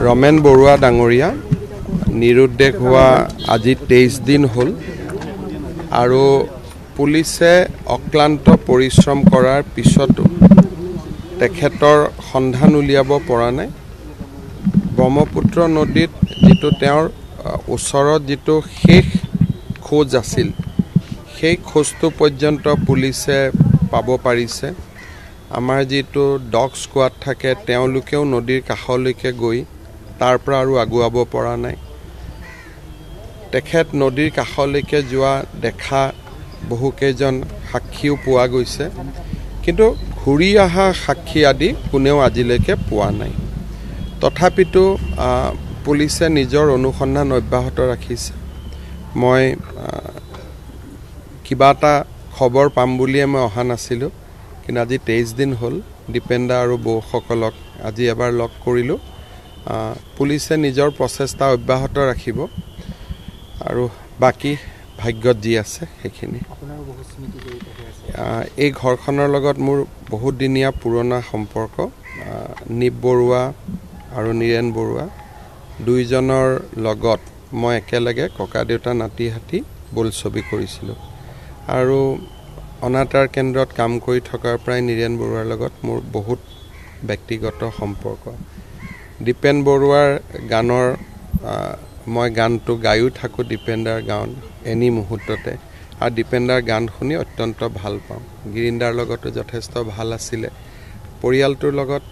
ৰমেন বৰুৱা ডাঙৰীয়া নিৰুদ্দেশ হোৱা আজি 23 দিন হ'ল আৰু পুলিচে অক্লান্ত পৰিশ্ৰম কৰাৰ পিছতো তেখেতৰ সন্ধান উলিয়াব পৰা নাই। ব্ৰহ্মপুত্ৰ নদীত যেটো তেওঁৰ ওচৰত যেটো শেষ খোজ আছিল সেই খোজটো পৰ্যন্ত পুলিচে পাব পাৰিছে। আমাৰ যেটো ডগ স্কোৱাড থাকে তেওঁলোকেও নদীৰ কাষলৈকে গৈ তাৰ পৰা আৰু আগুৱাব পৰা নাই। তেখেত নদীৰ কাষলৈকে যোৱা দেখা বহুকেইজন সাক্ষীও পোৱা গৈছে, কিন্তু ঘূৰি অহা সাক্ষী আদি কোনেও আজিলৈকে পোৱা নাই। তথাপিতো পুলিচে নিজৰ অনুসন্ধান অব্যাহত ৰাখিছে। মই কিবা এটা খবৰ পাম বুলিয়ে মই অহা নাছিলোঁ, কিন্তু আজি 23 দিন হ'ল দীপেন্দা আৰু বৌসকলক আজি এবাৰ লগ কৰিলোঁ। পুলিচে নিজৰ প্ৰচেষ্টা অব্যাহত ৰাখিব আৰু বাকী ভাগ্যত যি আছে সেইখিনি। এই ঘৰখনৰ লগত মোৰ বহুত দিনীয়া পুৰণা সম্পৰ্ক। নিপ বৰুৱা আৰু নীৰেণ বৰুৱা দুইজনৰ লগত মই একেলগে ককা দেউতা নাতি হাতী বোলছবি কৰিছিলোঁ আৰু অনাতাঁৰ কেন্দ্ৰত কাম কৰি থকাৰ পৰাই নীৰেণ বৰুৱাৰ লগত মোৰ বহুত ব্যক্তিগত সম্পৰ্ক। দীপেন বৰুৱাৰ গানৰ মই গানটো গায়ো থাকোঁ দীপেন্দাৰ গান এনি মুহূৰ্ততে, আৰু দীপেন্দাৰ গান শুনি অত্যন্ত ভাল পাওঁ। গিৰিন্দাৰ লগতো যথেষ্ট ভাল আছিলে। পৰিয়ালটোৰ লগত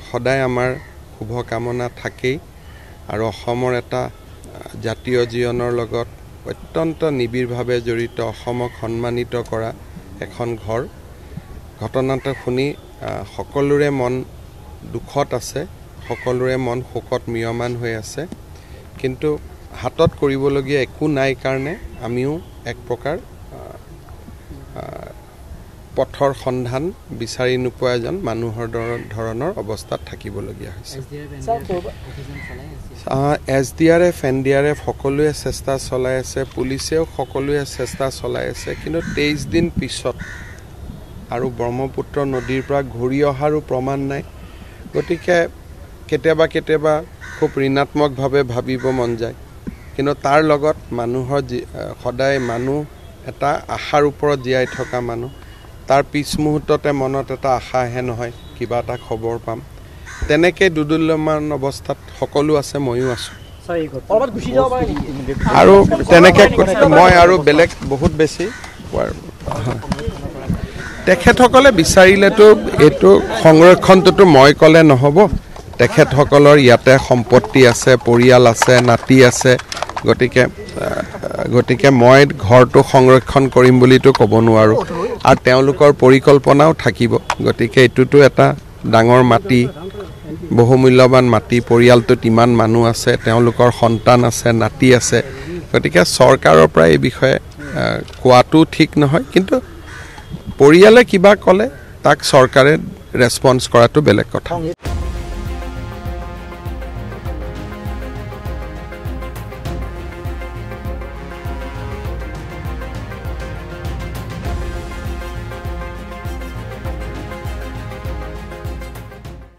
সদায় আমাৰ শুভকামনা থাকেই আৰু অসমৰ এটা জাতীয় জীৱনৰ লগত অত্যন্ত নিবিড়ভাৱে জড়িত, অসমক সন্মানিত কৰা এখন ঘৰ। ঘটনাটো শুনি সকলোৰে মন দুখত আছে, সকলোৰে মন শোকত মিয়মান হৈ আছে, কিন্তু হাতত কৰিবলগীয়া একো নাই কাৰণে আমিও এক প্ৰকাৰ পথৰ সন্ধান বিচাৰি নোপোৱা এজন মানুহৰ ধৰণৰ অৱস্থাত থাকিবলগীয়া হৈছে। SDRF, NDRF সকলোৱে চেষ্টা চলাই আছে, পুলিচেও সকলোৱে চেষ্টা চলাই আছে, কিন্তু 23 দিন পিছত আৰু ব্ৰহ্মপুত্ৰ নদীৰ পৰা ঘূৰি অহাৰো প্ৰমাণ নাই। গতিকে কেতিয়াবা খুব ঋণাত্মকভাৱে ভাবিব মন যায়, কিন্তু তাৰ লগত মানুহৰ সদায় মানুহ এটা আশাৰ ওপৰত জীয়াই থকা মানুহ, তাৰ পিছ মুহূৰ্ততে মনত এটা আশা আহে নহয় কিবা এটা খবৰ পাম। তেনেকৈ দুদুল্যমান অৱস্থাত সকলো আছে, ময়ো আছোঁ। আৰু তেনেকৈ মই আৰু বেলেগ বহুত বেছি তেখেতসকলে বিচাৰিলেতো এইটো সংৰক্ষণটোতো মই ক'লে নহ'ব। তেখেতসকলৰ ইয়াতে সম্পত্তি আছে, পৰিয়াল আছে, নাতি আছে, গতিকে মই ঘৰটো সংৰক্ষণ কৰিম বুলিতো ক'ব নোৱাৰোঁ, আৰু তেওঁলোকৰ পৰিকল্পনাও থাকিব। গতিকে এইটোতো এটা ডাঙৰ মাটি, বহুমূল্যৱান মাটি, পৰিয়ালটোত ইমান মানুহ আছে, তেওঁলোকৰ সন্তান আছে, নাতি আছে। গতিকে চৰকাৰৰ পৰা এই বিষয়ে কোৱাটো ঠিক নহয়, কিন্তু পৰিয়ালে কিবা ক'লে তাক চৰকাৰে ৰেছপন্স কৰাটো বেলেগ কথা।